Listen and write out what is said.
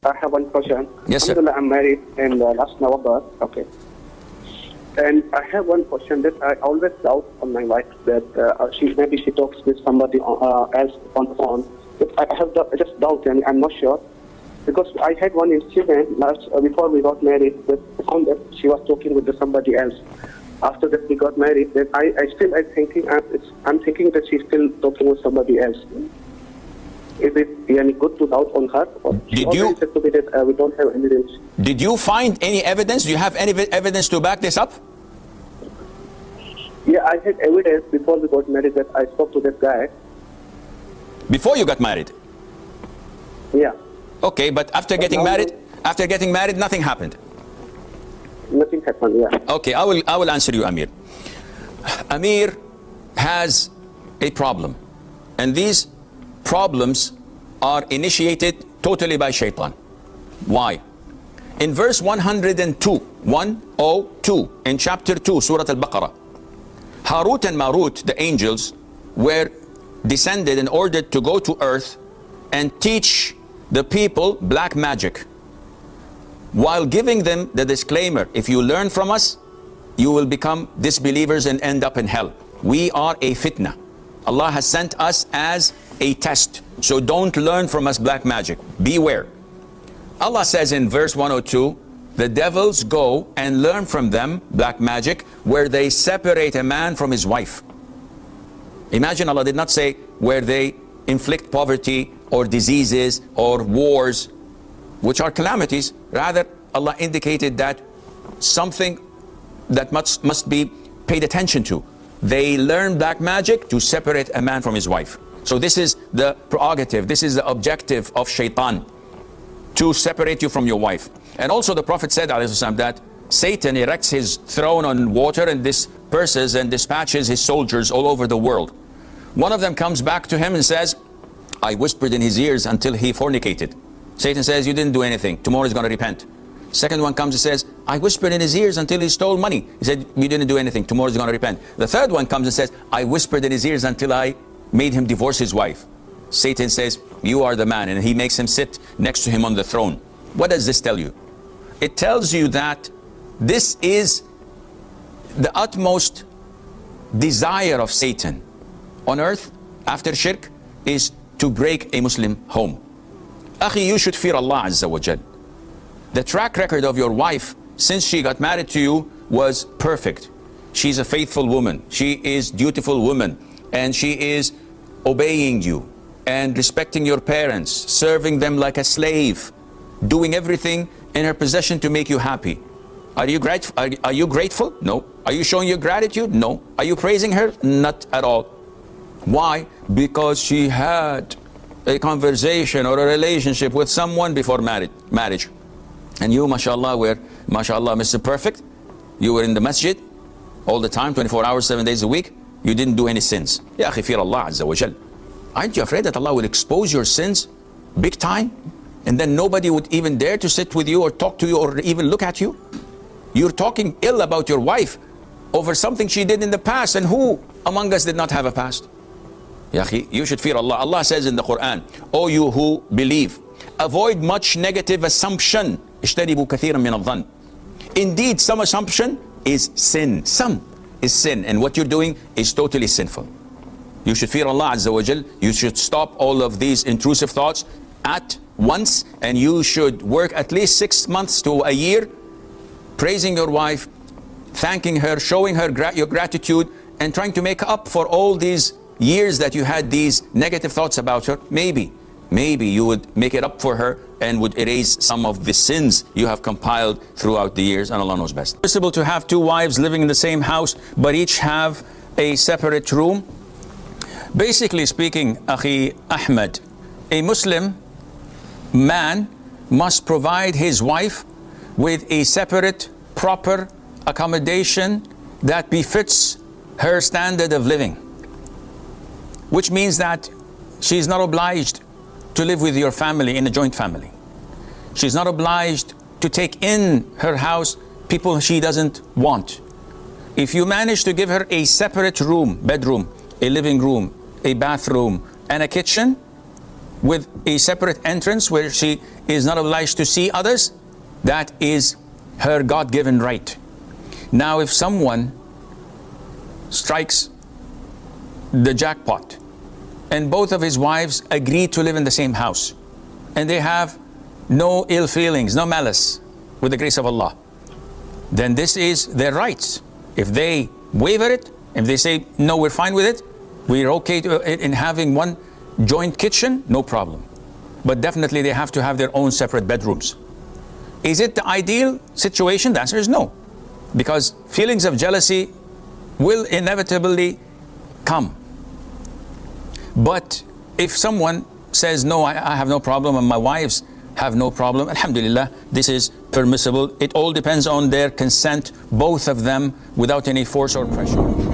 I have one question. Yes, sir. Alhamdulillah, I'm married in last November. Okay. And I have one question that I always doubt on my wife that maybe she talks with somebody else on the phone. But I have just doubt and I'm not sure. Because I had one incident before we got married that I found that she was talking with somebody else. After that we got married, then I'm thinking that she's still talking with somebody else. Is it any good to doubt on her? Or Did you? Said to me that we don't have evidence. Did you find any evidence? Do you have any evidence to back this up? Yeah, I had evidence before we got married that I spoke to that guy. Before you got married? Yeah. Okay, but after getting married, nothing happened. Nothing happened. Yeah. Okay, I will answer you, Amir. Amir has a problem, and these problems are initiated totally by shaitan. Why? In verse 102 in chapter 2, Surah Al-Baqarah, Harut and Marut, the angels, were descended and ordered to go to earth and teach the people black magic, while giving them the disclaimer: if you learn from us, you will become disbelievers and end up in hell. We are a fitna. Allah has sent us as a test, so don't learn from us black magic. Beware. Allah says in verse 102, the devils go and learn from them black magic, where they separate a man from his wife. Imagine, Allah did not say where they inflict poverty or diseases or wars, which are calamities. Rather, Allah indicated that something that must be paid attention to. They learn black magic to separate a man from his wife. So this is the prerogative, this is the objective of shaitan, to separate you from your wife. And also the Prophet said, that Satan erects his throne on water and disperses and dispatches his soldiers all over the world. One of them comes back to him and says, I whispered in his ears until he fornicated. Satan says, you didn't do anything. Tomorrow he's going to repent. Second one comes and says, I whispered in his ears until he stole money. He said, you didn't do anything. Tomorrow he's going to repent. The third one comes and says, I whispered in his ears until I made him divorce his wife. Satan says, you are the man. And he makes him sit next to him on the throne. What does this tell you? It tells you that this is the utmost desire of Satan on earth after shirk, is to break a Muslim home. Akhi, you should fear Allah Azza wa Jal. The track record of your wife since she got married to you was perfect. She's a faithful woman. She is dutiful woman. And she is obeying you and respecting your parents, serving them like a slave, doing everything in her possession to make you happy. Are you grateful? No. Are you showing your gratitude? No. Are you praising her? Not at all. Why? Because she had a conversation or a relationship with someone before marriage. And you, mashallah, were, mashallah, Mr. Perfect. You were in the masjid all the time, 24 hours, 7 days a week. You didn't do any sins. Ya akhi, fear Allah Azza wa Jal. Aren't you afraid that Allah will expose your sins big time? And then nobody would even dare to sit with you or talk to you or even look at you? You're talking ill about your wife over something she did in the past. And who among us did not have a past? Ya akhi, you should fear Allah. Allah says in the Quran, O you who believe, avoid much negative assumption. اجتنبوا كثيرا من الظن. Indeed, some assumption is sin. Some is sin. And what you're doing is totally sinful. You should fear Allah Azza wa Jal. You should stop all of these intrusive thoughts at once. And you should work at least 6 months to a year praising your wife, thanking her, showing her your gratitude, and trying to make up for all these years that you had these negative thoughts about her. Maybe you would make it up for her and would erase some of the sins you have compiled throughout the years, and Allah knows best. It's possible to have two wives living in the same house, but each have a separate room. Basically speaking, Akhi Ahmed, a Muslim man must provide his wife with a separate, proper accommodation that befits her standard of living. Which means that she's not obliged to live with your family in a joint family. She's not obliged to take in her house people she doesn't want. If you manage to give her a separate room, bedroom, a living room, a bathroom, and a kitchen with a separate entrance where she is not obliged to see others, that is her God-given right. Now, if someone strikes the jackpot and both of his wives agree to live in the same house and they have no ill feelings, no malice, with the grace of Allah, then this is their rights. If they waiver it, if they say, no, we're fine with it, we're okay in having one joint kitchen, no problem. But definitely they have to have their own separate bedrooms. Is it the ideal situation? The answer is no. Because feelings of jealousy will inevitably come. But if someone says, no, I have no problem, and my wives have no problem, alhamdulillah, this is permissible. It all depends on their consent, both of them, without any force or pressure.